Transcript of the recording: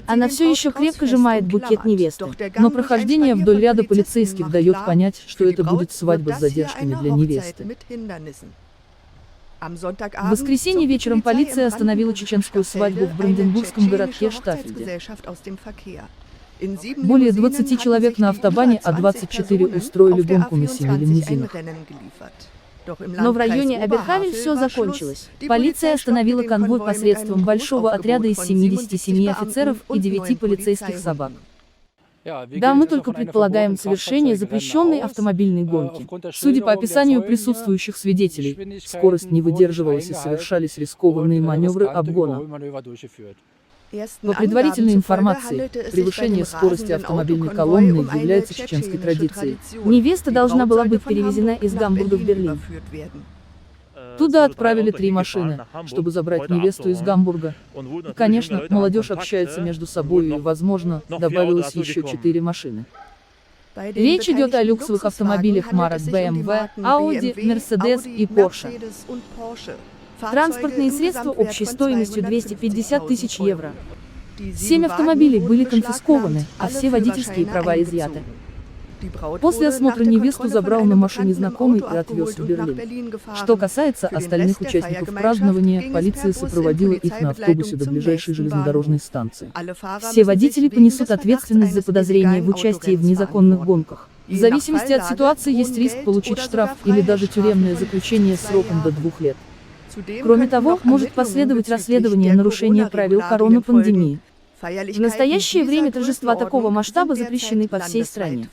Она все еще крепко сжимает букет невесты, но прохождение вдоль ряда полицейских дает понять, что это будет свадьба с задержками для невесты. В воскресенье вечером полиция остановила чеченскую свадьбу в бранденбургском городке Штаффельде. Более 20 человек на автобане, а 24 устроили гонку на 7 лимузинах. Но в районе Аберхавель все закончилось. Полиция остановила конвой посредством большого отряда из 77 офицеров и 9 полицейских собак. Да, мы только предполагаем совершение запрещенной автомобильной гонки. Судя по описанию присутствующих свидетелей, скорость не выдерживалась и совершались рискованные маневры обгона. По предварительной информации, превышение скорости автомобильной колонны является чеченской традицией. Невеста должна была быть перевезена из Гамбурга в Берлин. Туда отправили 3 машины, чтобы забрать невесту из Гамбурга. И, конечно, молодежь общается между собой и, возможно, добавилось еще 4 машины. Речь идет о люксовых автомобилях марок BMW, Audi, Mercedes и Porsche. Транспортные средства общей стоимостью 250 тысяч евро. 7 автомобилей были конфискованы, а все водительские права изъяты. После осмотра невесту забрал на машине знакомый и отвез в Берлин. Что касается остальных участников празднования, полиция сопроводила их на автобусе до ближайшей железнодорожной станции. Все водители понесут ответственность за подозрение в участии в незаконных гонках. В зависимости от ситуации есть риск получить штраф или даже тюремное заключение сроком до 2 лет. Кроме того, может последовать расследование нарушения правил коронапандемии. В настоящее время торжества такого масштаба запрещены по всей стране.